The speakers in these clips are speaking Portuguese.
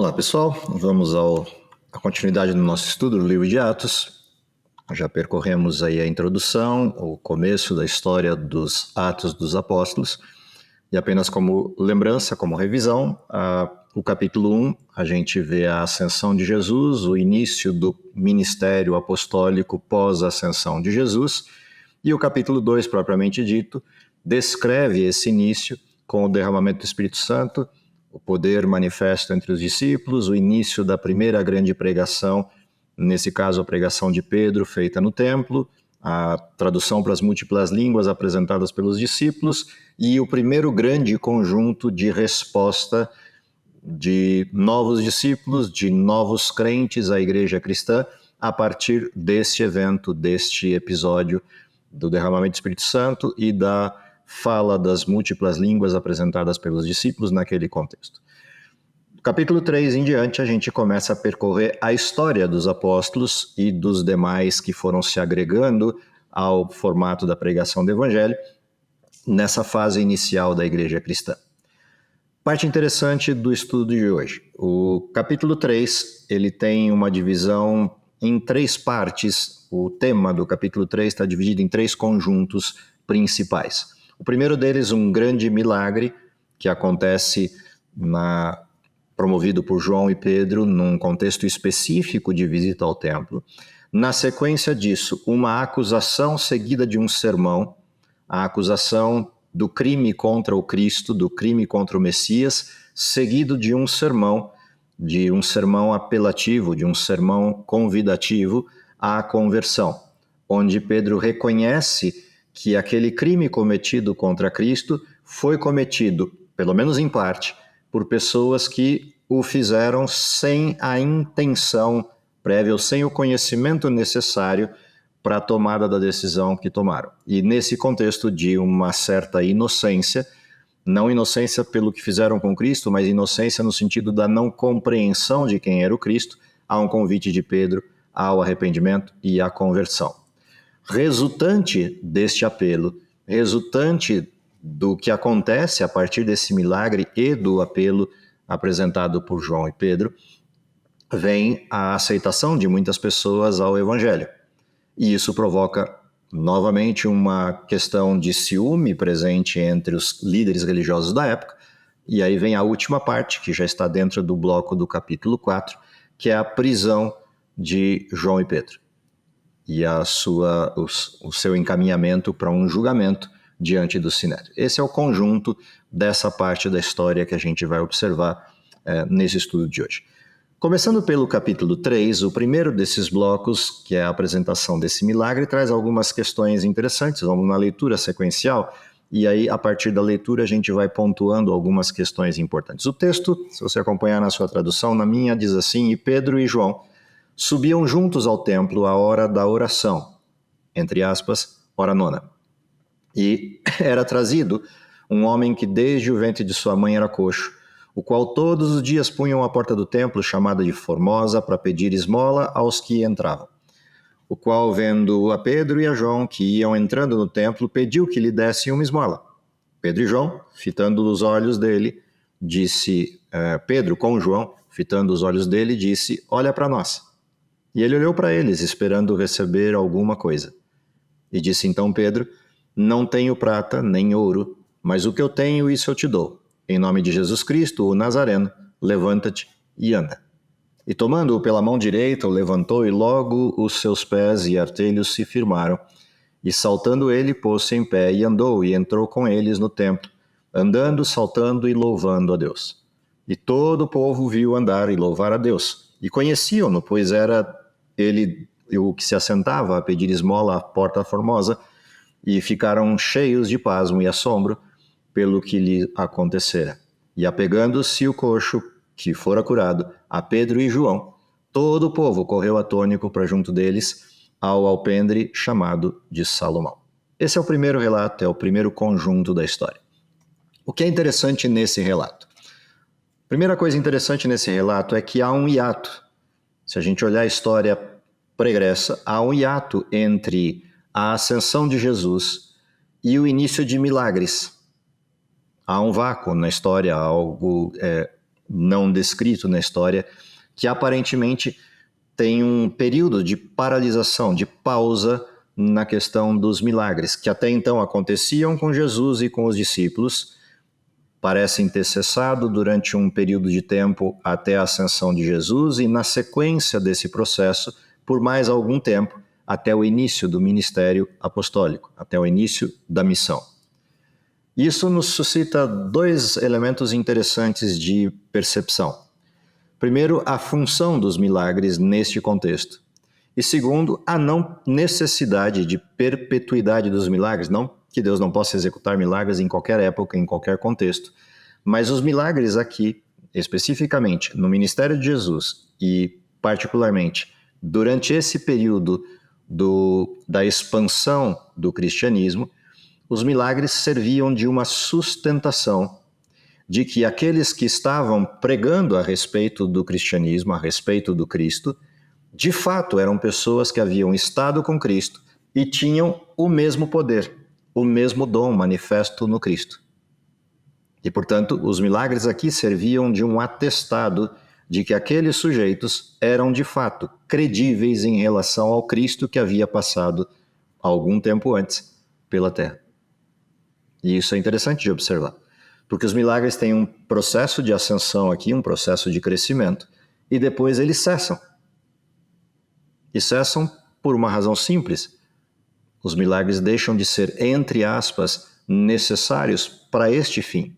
Olá pessoal, vamos à continuidade do nosso estudo do livro de Atos. Já percorremos aí a introdução, o começo da história dos Atos dos Apóstolos, e apenas como lembrança, como revisão, o capítulo 1, a gente vê a ascensão de Jesus, o início do ministério apostólico pós-ascensão de Jesus, e o capítulo 2, propriamente dito, descreve esse início com o derramamento do Espírito Santo, o poder manifesto entre os discípulos, o início da primeira grande pregação, nesse caso a pregação de Pedro, feita no templo, a tradução para as múltiplas línguas apresentadas pelos discípulos e o primeiro grande conjunto de resposta de novos discípulos, de novos crentes à igreja cristã, a partir deste evento, deste episódio do derramamento do Espírito Santo e da fala das múltiplas línguas apresentadas pelos discípulos naquele contexto. Do capítulo 3 em diante, a gente começa a percorrer a história dos apóstolos e dos demais que foram se agregando ao formato da pregação do evangelho nessa fase inicial da igreja cristã. Parte interessante do estudo de hoje. O capítulo 3, ele tem uma divisão em 3 partes. O tema do capítulo 3 está dividido em 3 conjuntos principais. O primeiro deles, um grande milagre que acontece promovido por João e Pedro num contexto específico de visita ao templo. Na sequência disso, uma acusação seguida de um sermão, a acusação do crime contra o Cristo, do crime contra o Messias, seguido de um sermão apelativo, de um sermão convidativo à conversão, onde Pedro reconhece que aquele crime cometido contra Cristo foi cometido, pelo menos em parte, por pessoas que o fizeram sem a intenção prévia ou sem o conhecimento necessário para a tomada da decisão que tomaram. E nesse contexto de uma certa inocência, não inocência pelo que fizeram com Cristo, mas inocência no sentido da não compreensão de quem era o Cristo, há um convite de Pedro ao arrependimento e à conversão. Resultante deste apelo, resultante do que acontece a partir desse milagre e do apelo apresentado por João e Pedro, vem a aceitação de muitas pessoas ao evangelho. E isso provoca novamente uma questão de ciúme presente entre os líderes religiosos da época. E aí vem a última parte, que já está dentro do bloco do capítulo 4, que é a prisão de João e Pedro e o seu encaminhamento para um julgamento diante do Sinédrio. Esse é o conjunto dessa parte da história que a gente vai observar nesse estudo de hoje. Começando pelo capítulo 3, o primeiro desses blocos, que é a apresentação desse milagre, traz algumas questões interessantes. Vamos na leitura sequencial, e aí, a partir da leitura, a gente vai pontuando algumas questões importantes. O texto, se você acompanhar na sua tradução, na minha diz assim: e Pedro e João subiam juntos ao templo à hora da oração, entre aspas, hora nona. E era trazido um homem que desde o ventre de sua mãe era coxo, o qual todos os dias punham à porta do templo, chamada de Formosa, para pedir esmola aos que entravam. O qual, vendo a Pedro e a João, que iam entrando no templo, pediu que lhe dessem uma esmola. Pedro e João, fitando os olhos dele, Pedro com João, fitando os olhos dele, disse: olha para nós. E ele olhou para eles, esperando receber alguma coisa. E disse então Pedro: não tenho prata nem ouro, mas o que eu tenho, isso eu te dou. Em nome de Jesus Cristo, o Nazareno, levanta-te e anda. E tomando-o pela mão direita, o levantou, e logo os seus pés e artelhos se firmaram. E saltando ele, pôs-se em pé e andou, e entrou com eles no templo, andando, saltando e louvando a Deus. E todo o povo viu andar e louvar a Deus. E conheciam-no, pois era ele o que se assentava a pedir esmola à porta formosa, e ficaram cheios de pasmo e assombro pelo que lhe acontecera. E apegando-se o coxo, que fora curado, a Pedro e João, todo o povo correu atônito para junto deles, ao alpendre chamado de Salomão. Esse é o primeiro relato, é o primeiro conjunto da história. O que é interessante nesse relato? Primeira coisa interessante nesse relato é que há um hiato. Se a gente olhar a história pregressa, há um hiato entre a ascensão de Jesus e o início de milagres. Há um vácuo na história, não descrito na história, que aparentemente tem um período de paralisação, de pausa na questão dos milagres, que até então aconteciam com Jesus e com os discípulos, parecem ter cessado durante um período de tempo até a ascensão de Jesus e na sequência desse processo, por mais algum tempo, até o início do ministério apostólico, até o início da missão. Isso nos suscita dois elementos interessantes de percepção. Primeiro, a função dos milagres neste contexto. E segundo, a não necessidade de perpetuidade dos milagres, não que Deus não possa executar milagres em qualquer época, em qualquer contexto, mas os milagres aqui, especificamente no ministério de Jesus e particularmente durante esse período da expansão do cristianismo, os milagres serviam de uma sustentação de que aqueles que estavam pregando a respeito do cristianismo, a respeito do Cristo, de fato eram pessoas que haviam estado com Cristo e tinham o mesmo poder, o mesmo dom manifesto no Cristo. E, portanto, os milagres aqui serviam de um atestado de que aqueles sujeitos eram, de fato, credíveis em relação ao Cristo que havia passado algum tempo antes pela Terra. E isso é interessante de observar, porque os milagres têm um processo de ascensão aqui, um processo de crescimento, e depois eles cessam. E cessam por uma razão simples. Os milagres deixam de ser, entre aspas, necessários para este fim.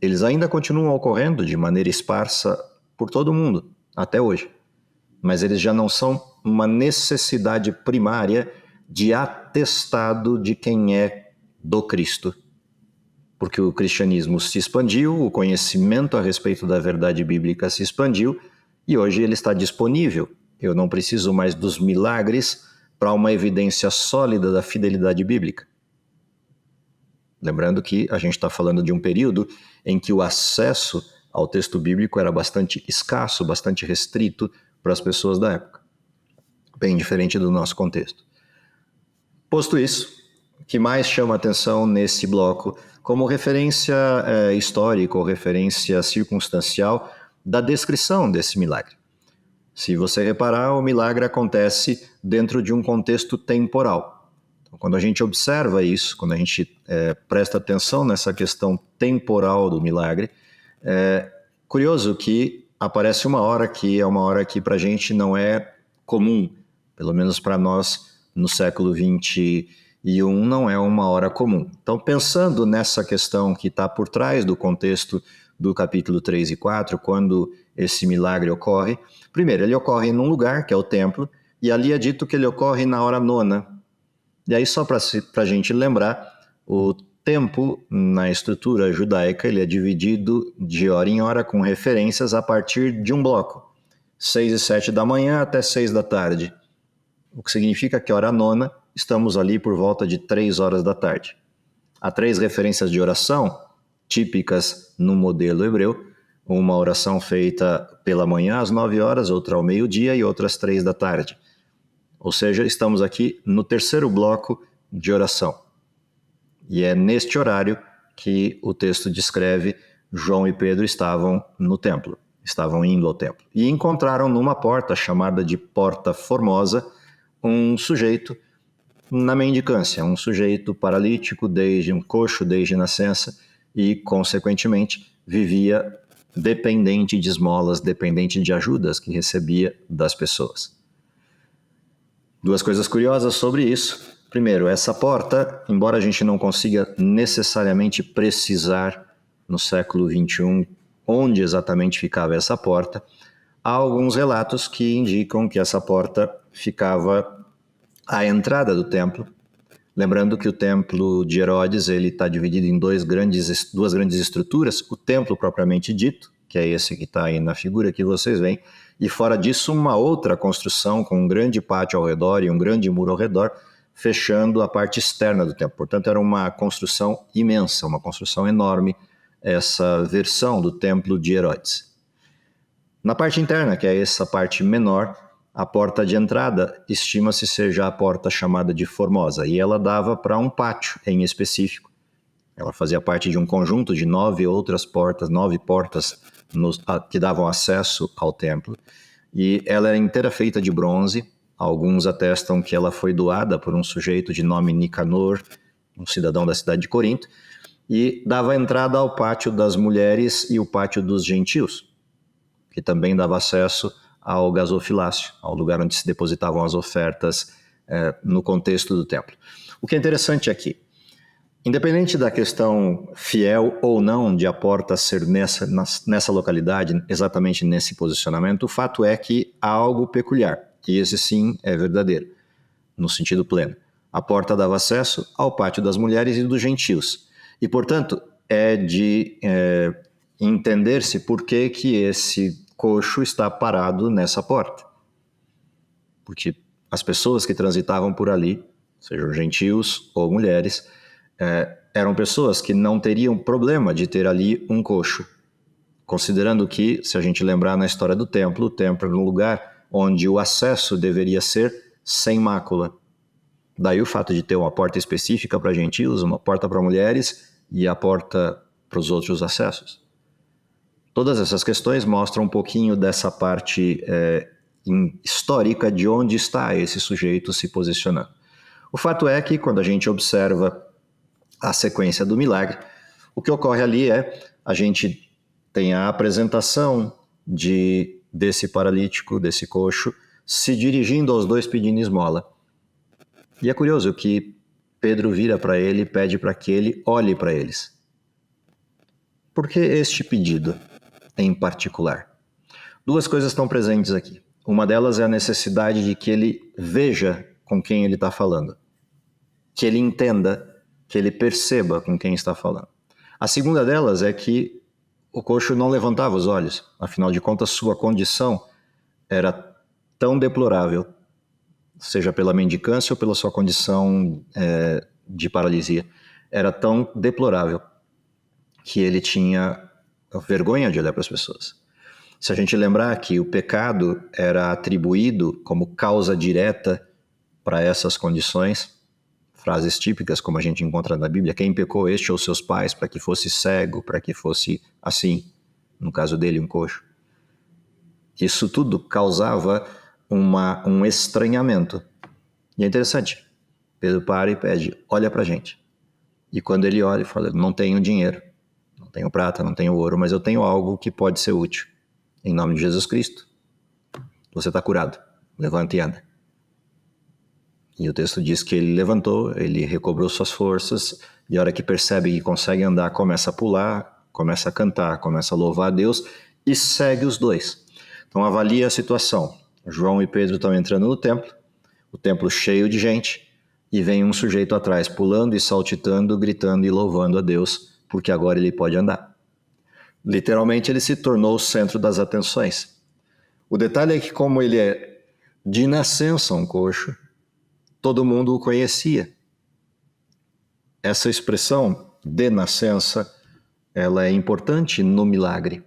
Eles ainda continuam ocorrendo de maneira esparsa por todo o mundo, até hoje. Mas eles já não são uma necessidade primária de atestado de quem é do Cristo. Porque o cristianismo se expandiu, o conhecimento a respeito da verdade bíblica se expandiu e hoje ele está disponível. Eu não preciso mais dos milagres para uma evidência sólida da fidelidade bíblica. Lembrando que a gente está falando de um período em que o acesso ao texto bíblico era bastante escasso, bastante restrito para as pessoas da época. Bem diferente do nosso contexto. Posto isso, o que mais chama atenção nesse bloco como referência histórica ou referência circunstancial da descrição desse milagre. Se você reparar, o milagre acontece dentro de um contexto temporal. Então, quando a gente observa isso, quando a gente presta atenção nessa questão temporal do milagre, é curioso que aparece uma hora que é uma hora que para a gente não é comum, pelo menos para nós no século XXI não é uma hora comum. Então, pensando nessa questão que está por trás do contexto do capítulo 3 e 4, quando esse milagre ocorre, primeiro, ele ocorre num lugar, que é o templo, e ali é dito que ele ocorre na hora nona. E aí, só para a gente lembrar, o tempo na estrutura judaica ele é dividido de hora em hora com referências a partir de um bloco, 6 e 7 da manhã até 6 da tarde, o que significa que a hora nona estamos ali por volta de 3 horas da tarde. Há 3 referências de oração típicas no modelo hebreu, uma oração feita pela manhã às 9 horas, outra ao meio-dia e outra às 3 da tarde. Ou seja, estamos aqui no terceiro bloco de oração. E é neste horário que o texto descreve João e Pedro estavam no templo, estavam indo ao templo. E encontraram numa porta chamada de Porta Formosa um sujeito na mendicância, um sujeito paralítico, um coxo desde nascença e, consequentemente, vivia dependente de esmolas, dependente de ajudas que recebia das pessoas. 2 coisas curiosas sobre isso. Primeiro, essa porta, embora a gente não consiga necessariamente precisar no século XXI onde exatamente ficava essa porta, há alguns relatos que indicam que essa porta ficava à entrada do templo. Lembrando que o templo de Herodes está dividido em duas grandes estruturas, o templo propriamente dito, que é esse que está aí na figura que vocês veem, e fora disso uma outra construção com um grande pátio ao redor e um grande muro ao redor, fechando a parte externa do templo. Portanto, era uma construção imensa, uma construção enorme, essa versão do templo de Herodes. Na parte interna, que é essa parte menor, a porta de entrada estima-se ser já a porta chamada de Formosa, e ela dava para um pátio em específico, Ela fazia parte de um conjunto de 9 portas que davam acesso ao templo. E ela era inteira feita de bronze. Alguns atestam que ela foi doada por um sujeito de nome Nicanor, um cidadão da cidade de Corinto, e dava entrada ao pátio das mulheres e o pátio dos gentios, que também dava acesso ao gasofilácio, ao lugar onde se depositavam as ofertas no contexto do templo. O que é interessante aqui, independente da questão fiel ou não de a porta ser nessa localidade, exatamente nesse posicionamento, o fato é que há algo peculiar, e esse sim é verdadeiro, no sentido pleno. A porta dava acesso ao pátio das mulheres e dos gentios, e, portanto, é de entender-se por que esse coxo está parado nessa porta. Porque as pessoas que transitavam por ali, sejam gentios ou mulheres, eram pessoas que não teriam problema de ter ali um coxo, considerando que, se a gente lembrar na história do templo, o templo era um lugar onde o acesso deveria ser sem mácula. Daí o fato de ter uma porta específica para gentios, uma porta para mulheres e a porta para os outros acessos. Todas essas questões mostram um pouquinho dessa parte histórica de onde está esse sujeito se posicionando. O fato é que, quando a gente observa a sequência do milagre, o que ocorre ali a gente tem a apresentação desse paralítico, desse coxo, se dirigindo aos dois pedindo esmola. E é curioso que Pedro vira para ele e pede para que ele olhe para eles. Por que este pedido em particular? Duas coisas estão presentes aqui. Uma delas é a necessidade de que ele veja com quem ele está falando, que ele entenda, que ele perceba com quem está falando. A segunda delas é que o coxo não levantava os olhos, afinal de contas sua condição era tão deplorável, seja pela mendicância ou pela sua condição de paralisia, era tão deplorável que ele tinha vergonha de olhar para as pessoas. Se a gente lembrar que o pecado era atribuído como causa direta para essas condições, frases típicas como a gente encontra na Bíblia, quem pecou, este ou seus pais, para que fosse cego, para que fosse assim, no caso dele, um coxo. Isso tudo causava um estranhamento. E é interessante, Pedro para e pede, olha para a gente. E quando ele olha, ele fala, não tenho dinheiro, não tenho prata, não tenho ouro, mas eu tenho algo que pode ser útil. Em nome de Jesus Cristo, você está curado, levanta e anda. E o texto diz que ele levantou, ele recobrou suas forças, e a hora que percebe que consegue andar, começa a pular, começa a cantar, começa a louvar a Deus, e segue os dois. Então avalia a situação. João e Pedro estão entrando no templo, o templo cheio de gente, e vem um sujeito atrás, pulando e saltitando, gritando e louvando a Deus, porque agora ele pode andar. Literalmente, ele se tornou o centro das atenções. O detalhe é que, como ele é de nascença um coxo, todo mundo o conhecia. Essa expressão, de nascença, ela é importante no milagre,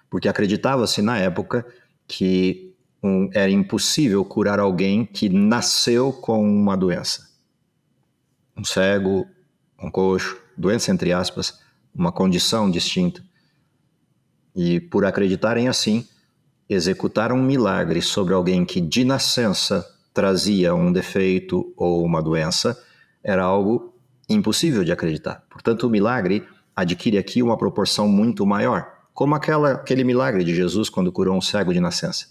porque acreditava-se na época que era impossível curar alguém que nasceu com uma doença. Um cego, um coxo, doença entre aspas, uma condição distinta. E por acreditarem assim, executaram um milagre sobre alguém que de nascença trazia um defeito ou uma doença, era algo impossível de acreditar. Portanto, o milagre adquire aqui uma proporção muito maior, como aquele milagre de Jesus quando curou um cego de nascença.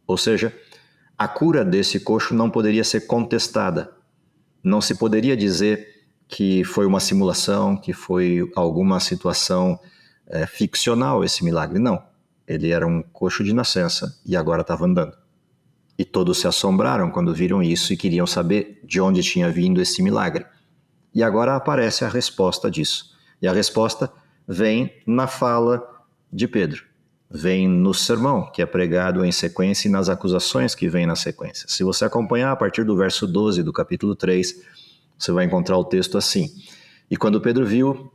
Ou seja, a cura desse coxo não poderia ser contestada. Não se poderia dizer que foi uma simulação, que foi alguma situação ficcional esse milagre. Não, ele era um coxo de nascença e agora estava andando. E todos se assombraram quando viram isso e queriam saber de onde tinha vindo esse milagre. E agora aparece a resposta disso. E a resposta vem na fala de Pedro. Vem no sermão que é pregado em sequência e nas acusações que vêm na sequência. Se você acompanhar a partir do verso 12 do capítulo 3, você vai encontrar o texto assim. E quando Pedro viu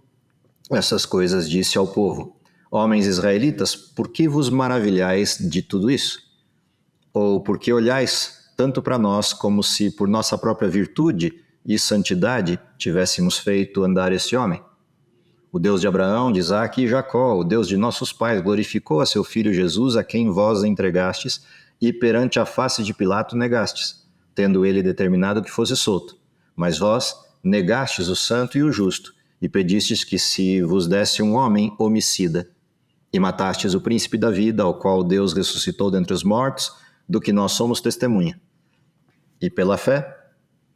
essas coisas, disse ao povo, homens israelitas, por que vos maravilhais de tudo isso? Ou por que olhais tanto para nós como se por nossa própria virtude e santidade tivéssemos feito andar esse homem? O Deus de Abraão, de Isaque e Jacó, o Deus de nossos pais, glorificou a seu filho Jesus, a quem vós entregastes, e perante a face de Pilato negastes, tendo ele determinado que fosse solto. Mas vós negastes o santo e o justo, e pedistes que se vos desse um homem homicida, e matastes o príncipe da vida, ao qual Deus ressuscitou dentre os mortos, do que nós somos testemunha. E pela fé,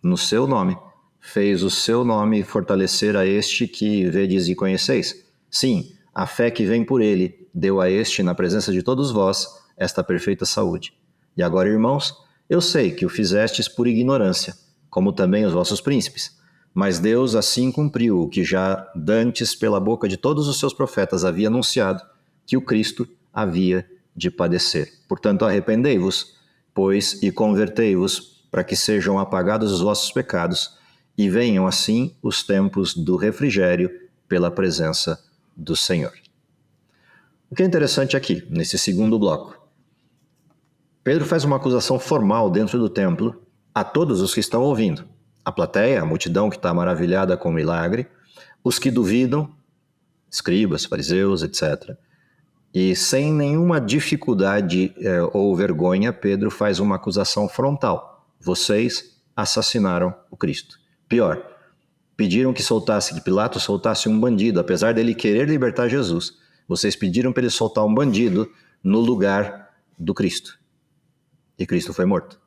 no seu nome, fez o seu nome fortalecer a este que vedes e conheceis. Sim, a fé que vem por ele deu a este, na presença de todos vós, esta perfeita saúde. E agora, irmãos, eu sei que o fizestes por ignorância, como também os vossos príncipes. Mas Deus assim cumpriu o que já dantes pela boca de todos os seus profetas havia anunciado, que o Cristo havia de padecer. Portanto, arrependei-vos, pois, e convertei-vos, para que sejam apagados os vossos pecados, e venham assim os tempos do refrigério pela presença do Senhor. O que é interessante aqui, nesse segundo bloco, Pedro faz uma acusação formal dentro do templo a todos os que estão ouvindo. A plateia, a multidão que está maravilhada com o milagre, os que duvidam, escribas, fariseus, etc. E sem nenhuma dificuldade ou vergonha, Pedro faz uma acusação frontal. Vocês assassinaram o Cristo. Pior, pediram que Pilato soltasse um bandido, apesar dele querer libertar Jesus. Vocês pediram para ele soltar um bandido no lugar do Cristo. E Cristo foi morto.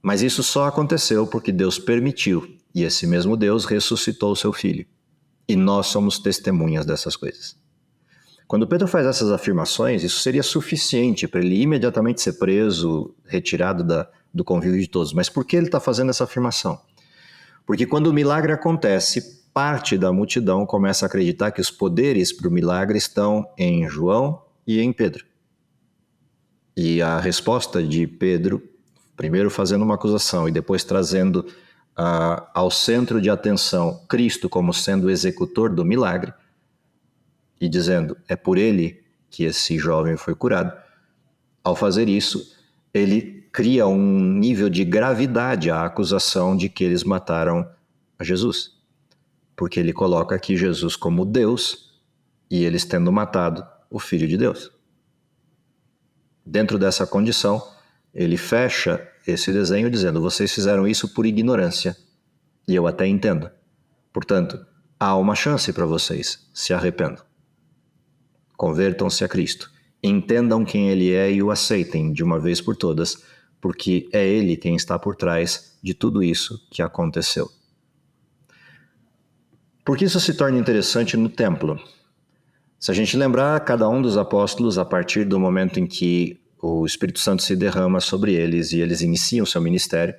Mas isso só aconteceu porque Deus permitiu, e esse mesmo Deus ressuscitou o seu Filho. E nós somos testemunhas dessas coisas. Quando Pedro faz essas afirmações, isso seria suficiente para ele imediatamente ser preso, retirado do convívio de todos. Mas por que ele está fazendo essa afirmação? Porque quando o milagre acontece, parte da multidão começa a acreditar que os poderes para o milagre estão em João e em Pedro. E a resposta de Pedro, primeiro fazendo uma acusação e depois trazendo ao centro de atenção Cristo como sendo o executor do milagre, e dizendo, é por ele que esse jovem foi curado. Ao fazer isso, ele cria um nível de gravidade à acusação de que eles mataram a Jesus. Porque ele coloca aqui Jesus como Deus e eles tendo matado o Filho de Deus. Dentro dessa condição, ele fecha esse desenho dizendo, vocês fizeram isso por ignorância, e eu até entendo. Portanto, há uma chance para vocês, se arrependam. Convertam-se a Cristo, entendam quem Ele é e o aceitem de uma vez por todas, porque é Ele quem está por trás de tudo isso que aconteceu. Por que isso se torna interessante no templo? Se a gente lembrar, cada um dos apóstolos, a partir do momento em que o Espírito Santo se derrama sobre eles e eles iniciam seu ministério,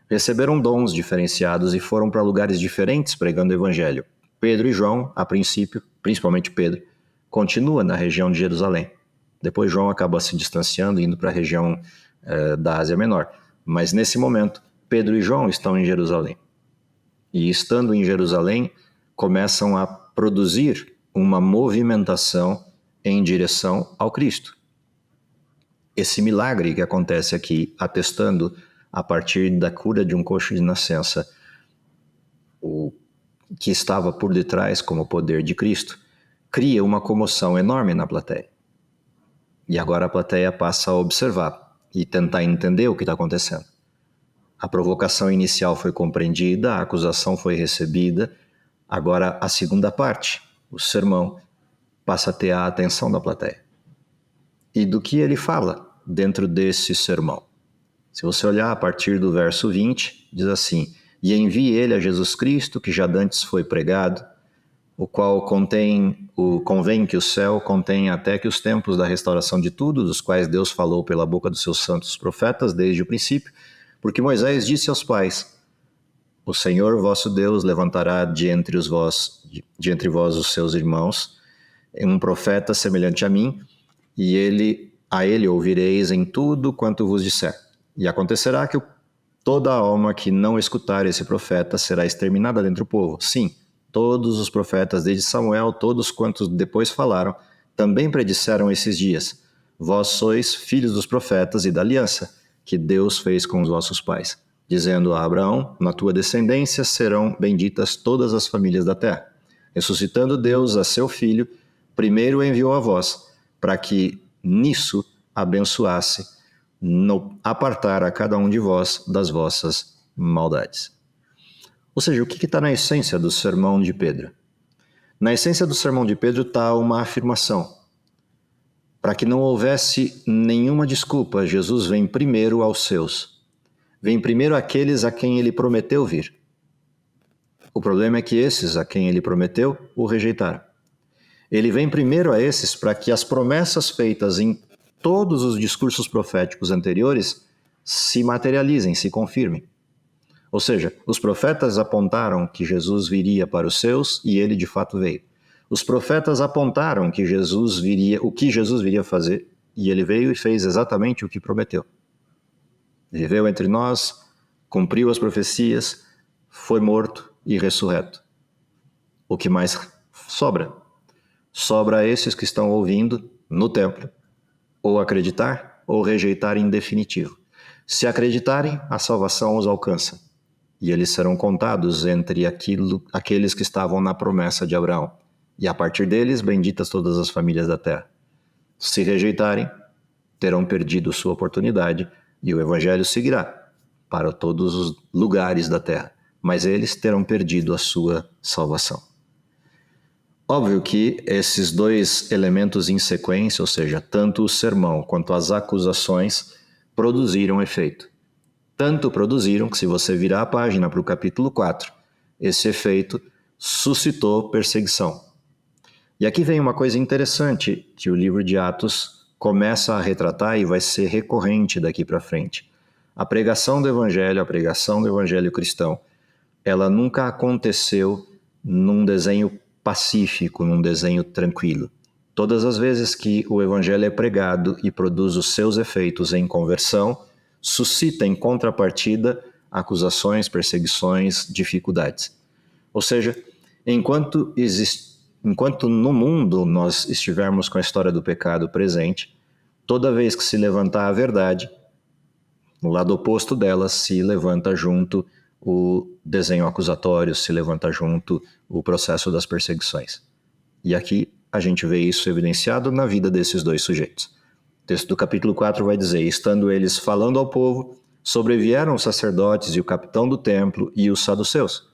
receberam dons diferenciados e foram para lugares diferentes pregando o Evangelho. Pedro e João, a princípio, principalmente Pedro, continua na região de Jerusalém. Depois João acaba se distanciando, indo para a região da Ásia Menor. Mas nesse momento, Pedro e João estão em Jerusalém. E estando em Jerusalém, começam a produzir uma movimentação em direção ao Cristo. Esse milagre que acontece aqui, atestando a partir da cura de um coxo de nascença, o que estava por detrás como poder de Cristo, cria uma comoção enorme na plateia. E agora a plateia passa a observar e tentar entender o que está acontecendo. A provocação inicial foi compreendida, a acusação foi recebida, agora a segunda parte, o sermão, passa a ter a atenção da plateia. E do que ele fala dentro desse sermão? Se você olhar a partir do verso 20, diz assim, e envie ele a Jesus Cristo, que já dantes foi pregado, o qual convém que o céu contenha até que os tempos da restauração de tudo, dos quais Deus falou pela boca dos seus santos profetas desde o princípio, porque Moisés disse aos pais, o Senhor vosso Deus levantará de entre vós os seus irmãos, um profeta semelhante a mim, e a ele ouvireis em tudo quanto vos disser. E acontecerá que toda alma que não escutar esse profeta será exterminada dentre o povo. Sim, todos os profetas, desde Samuel, todos quantos depois falaram, também predisseram esses dias. Vós sois filhos dos profetas e da aliança que Deus fez com os vossos pais. dizendo a Abraão: na tua descendência serão benditas todas as famílias da terra. Ressuscitando Deus a seu filho, primeiro enviou a vós, para que nisso abençoasse, no apartar a cada um de vós das vossas maldades. Ou seja, o que está na essência do sermão de Pedro? Na essência do sermão de Pedro está uma afirmação. Para que não houvesse nenhuma desculpa, Jesus vem primeiro aos seus. Vem primeiro àqueles a quem ele prometeu vir. O problema é que esses a quem ele prometeu o rejeitaram. Ele vem primeiro a esses para que as promessas feitas em todos os discursos proféticos anteriores se materializem, se confirmem. Ou seja, os profetas apontaram que Jesus viria para os seus e ele de fato veio. Os profetas apontaram que o que Jesus viria fazer e ele veio e fez exatamente o que prometeu. Viveu entre nós, cumpriu as profecias, foi morto e ressurreto. O que mais sobra? Sobra a esses que estão ouvindo no templo, ou acreditar ou rejeitar em definitivo. Se acreditarem, a salvação os alcança. E eles serão contados entre aqueles que estavam na promessa de Abraão. E a partir deles, benditas todas as famílias da terra. Se rejeitarem, terão perdido sua oportunidade e o evangelho seguirá para todos os lugares da terra. Mas eles terão perdido a sua salvação. Óbvio que esses dois elementos em sequência, ou seja, tanto o sermão quanto as acusações, produziram efeito. Tanto produziram que, se você virar a página para o capítulo 4, esse efeito suscitou perseguição. E aqui vem uma coisa interessante que o livro de Atos começa a retratar e vai ser recorrente daqui para frente. A pregação do evangelho cristão, ela nunca aconteceu num desenho pacífico, num desenho tranquilo. Todas as vezes que o evangelho é pregado e produz os seus efeitos em conversão, suscita em contrapartida acusações, perseguições, dificuldades. Ou seja, enquanto no mundo nós estivermos com a história do pecado presente, toda vez que se levantar a verdade, no lado oposto dela se levanta junto o desenho acusatório, se levanta junto o processo das perseguições. E aqui a gente vê isso evidenciado na vida desses dois sujeitos. O texto do capítulo 4 vai dizer: estando eles falando ao povo, sobrevieram os sacerdotes e o capitão do templo e os saduceus,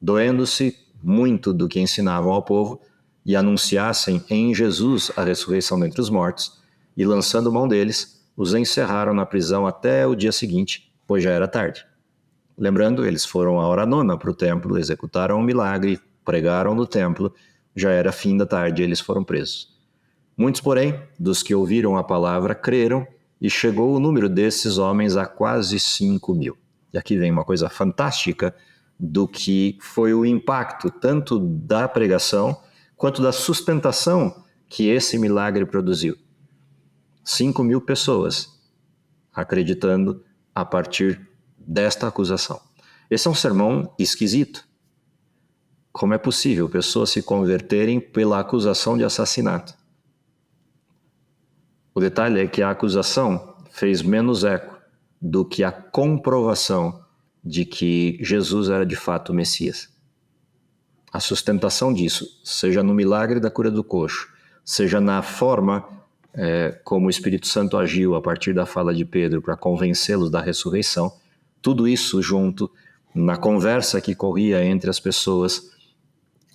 doendo-se muito do que ensinavam ao povo, e anunciassem em Jesus a ressurreição dentre os mortos, e lançando mão deles, os encerraram na prisão até o dia seguinte, pois já era tarde. Lembrando, eles foram à hora nona para o templo, executaram um milagre, pregaram no templo, já era fim da tarde e eles foram presos. Muitos, porém, dos que ouviram a palavra, creram, e chegou o número desses homens a quase 5.000. E aqui vem uma coisa fantástica do que foi o impacto tanto da pregação quanto da sustentação que esse milagre produziu. 5.000 pessoas acreditando a partir desta acusação. Esse é um sermão esquisito. Como é possível pessoas se converterem pela acusação de assassinato? O detalhe é que a acusação fez menos eco do que a comprovação de que Jesus era de fato o Messias. A sustentação disso, seja no milagre da cura do coxo, seja na forma como o Espírito Santo agiu a partir da fala de Pedro para convencê-los da ressurreição, tudo isso junto, na conversa que corria entre as pessoas,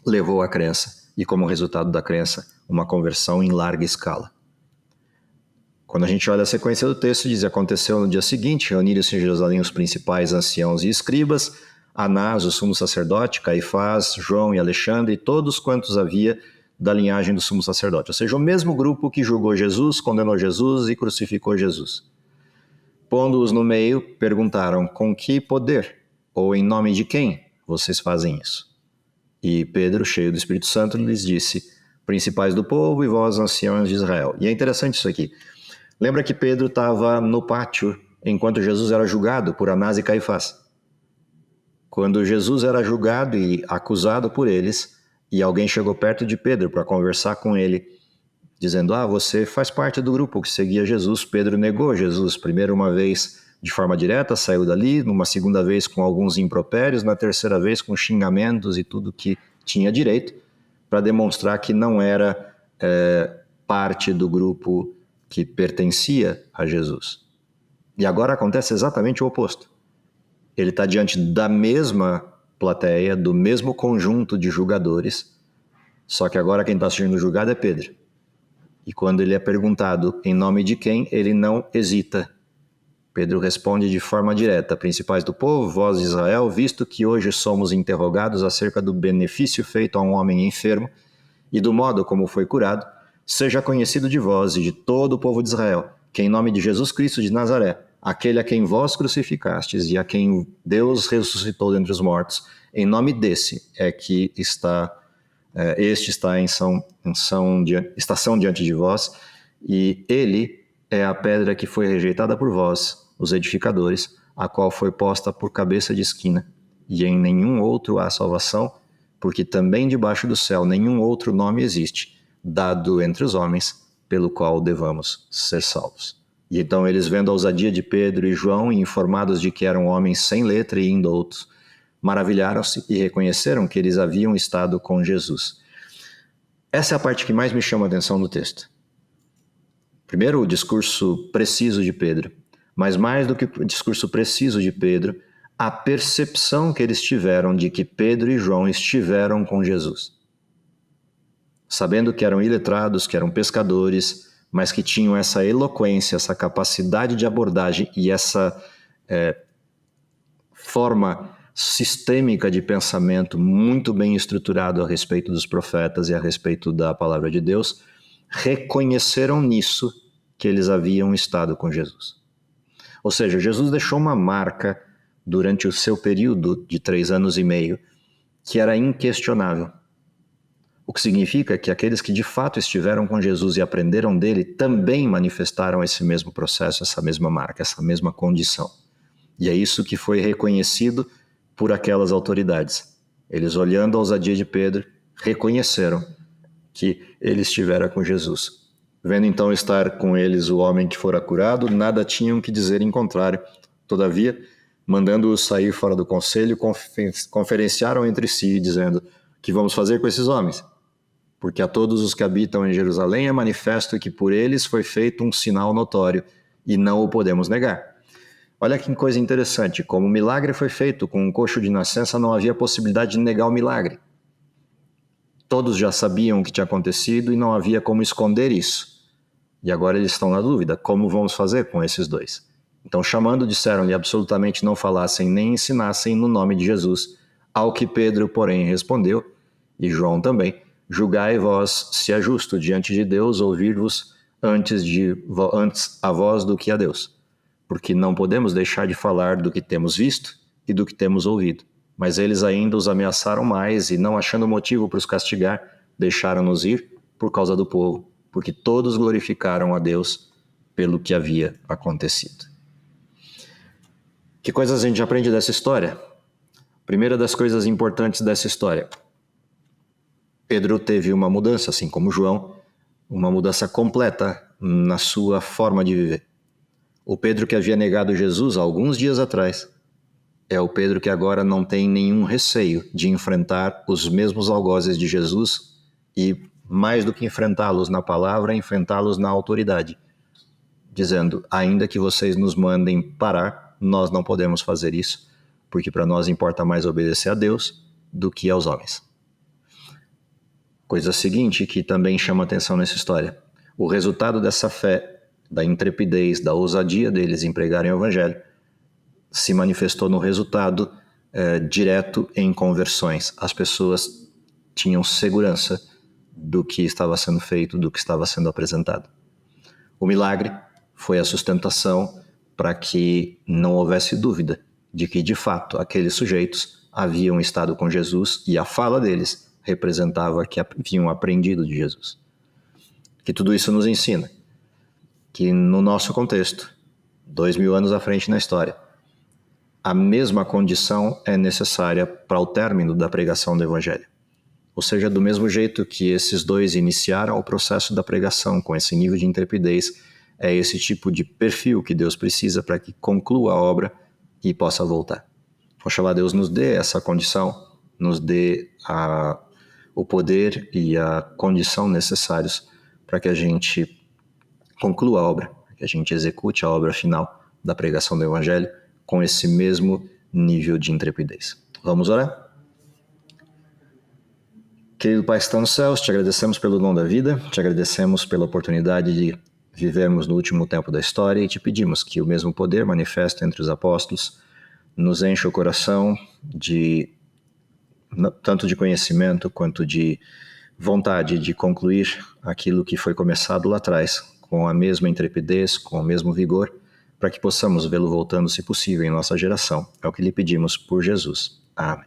levou à crença, e como resultado da crença, uma conversão em larga escala. Quando a gente olha a sequência do texto, diz: aconteceu no dia seguinte, reuniram-se em Jerusalém os principais anciãos e escribas, Anás, o sumo sacerdote, Caifás, João e Alexandre, e todos quantos havia da linhagem do sumo sacerdote. Ou seja, o mesmo grupo que julgou Jesus, condenou Jesus e crucificou Jesus. Pondo-os no meio, perguntaram: com que poder, ou em nome de quem vocês fazem isso? E Pedro, cheio do Espírito Santo, lhes disse: principais do povo e vós, anciãos de Israel. E é interessante isso aqui. Lembra que Pedro estava no pátio enquanto Jesus era julgado por Anás e Caifás. Quando Jesus era julgado e acusado por eles, e alguém chegou perto de Pedro para conversar com ele, dizendo: você faz parte do grupo que seguia Jesus. Pedro negou Jesus, primeiro uma vez de forma direta, saiu dali, numa segunda vez com alguns impropérios, na terceira vez com xingamentos e tudo que tinha direito, para demonstrar que não era parte do grupo que pertencia a Jesus. E agora acontece exatamente o oposto. Ele está diante da mesma plateia, do mesmo conjunto de julgadores, só que agora quem está sendo julgado é Pedro. E quando ele é perguntado em nome de quem, ele não hesita. Pedro responde de forma direta: principais do povo, vós de Israel, visto que hoje somos interrogados acerca do benefício feito a um homem enfermo e do modo como foi curado, seja conhecido de vós e de todo o povo de Israel, que em nome de Jesus Cristo de Nazaré, aquele a quem vós crucificastes e a quem Deus ressuscitou dentre os mortos, em nome desse é que este está em estação diante de vós, e ele é a pedra que foi rejeitada por vós, os edificadores, a qual foi posta por cabeça de esquina, e em nenhum outro há salvação, porque também debaixo do céu nenhum outro nome existe, dado entre os homens, pelo qual devamos ser salvos. E então eles, vendo a ousadia de Pedro e João, e informados de que eram homens sem letra e indoutos, maravilharam-se e reconheceram que eles haviam estado com Jesus. Essa é a parte que mais me chama a atenção no texto. Primeiro, o discurso preciso de Pedro, mas mais do que o discurso preciso de Pedro, a percepção que eles tiveram de que Pedro e João estiveram com Jesus. Sabendo que eram iletrados, que eram pescadores, mas que tinham essa eloquência, essa capacidade de abordagem e essa forma sistêmica de pensamento muito bem estruturado a respeito dos profetas e a respeito da palavra de Deus, reconheceram nisso que eles haviam estado com Jesus. Ou seja, Jesus deixou uma marca durante o seu período de 3 anos e meio que era inquestionável. O que significa que aqueles que de fato estiveram com Jesus e aprenderam dele também manifestaram esse mesmo processo, essa mesma marca, essa mesma condição. E é isso que foi reconhecido por aquelas autoridades. Eles, olhando a ousadia de Pedro, reconheceram que ele estivera com Jesus. Vendo então estar com eles o homem que fora curado, nada tinham que dizer em contrário. Todavia, mandando-os sair fora do conselho, conferenciaram entre si, dizendo: que vamos fazer com esses homens? Porque a todos os que habitam em Jerusalém é manifesto que por eles foi feito um sinal notório, e não o podemos negar. Olha que coisa interessante, como o milagre foi feito com um coxo de nascença, não havia possibilidade de negar o milagre. Todos já sabiam o que tinha acontecido e não havia como esconder isso. E agora eles estão na dúvida, como vamos fazer com esses dois? Então, chamando, disseram-lhe absolutamente não falassem nem ensinassem no nome de Jesus, ao que Pedro, porém, respondeu, e João também: julgai vós se é justo diante de Deus ouvir-vos antes a vós do que a Deus. Porque não podemos deixar de falar do que temos visto e do que temos ouvido. Mas eles ainda os ameaçaram mais e, não achando motivo para os castigar, deixaram-nos ir por causa do povo, porque todos glorificaram a Deus pelo que havia acontecido. Que coisas a gente aprende dessa história? Primeira das coisas importantes dessa história: Pedro teve uma mudança, assim como João, uma mudança completa na sua forma de viver. O Pedro que havia negado Jesus há alguns dias atrás é o Pedro que agora não tem nenhum receio de enfrentar os mesmos algozes de Jesus e, mais do que enfrentá-los na palavra, enfrentá-los na autoridade, dizendo: ainda que vocês nos mandem parar, nós não podemos fazer isso, porque para nós importa mais obedecer a Deus do que aos homens. Coisa seguinte que também chama atenção nessa história: o resultado dessa fé, da intrepidez, da ousadia deles em pregarem o evangelho, se manifestou no resultado direto em conversões. As pessoas tinham segurança do que estava sendo feito, do que estava sendo apresentado. O milagre foi a sustentação para que não houvesse dúvida de que, de fato, aqueles sujeitos haviam estado com Jesus e a fala deles representava que haviam aprendido de Jesus. Que tudo isso nos ensina que, no nosso contexto, 2000 anos à frente na história, a mesma condição é necessária para o término da pregação do Evangelho. Ou seja, do mesmo jeito que esses dois iniciaram o processo da pregação com esse nível de intrepidez, É esse tipo de perfil que Deus precisa para que conclua a obra e possa voltar. Oxalá Deus nos dê essa condição, nos dê o poder e a condição necessários para que a gente conclua a obra, que a gente execute a obra final da pregação do Evangelho com esse mesmo nível de intrepidez. Vamos orar? Querido Pai que está nos céus, te agradecemos pelo dom da vida, te agradecemos pela oportunidade de vivermos no último tempo da história e te pedimos que o mesmo poder manifesto entre os apóstolos nos encha o coração tanto de conhecimento quanto de vontade de concluir aquilo que foi começado lá atrás, com a mesma intrepidez, com o mesmo vigor, para que possamos vê-lo voltando, se possível, em nossa geração. É o que lhe pedimos por Jesus. Amém.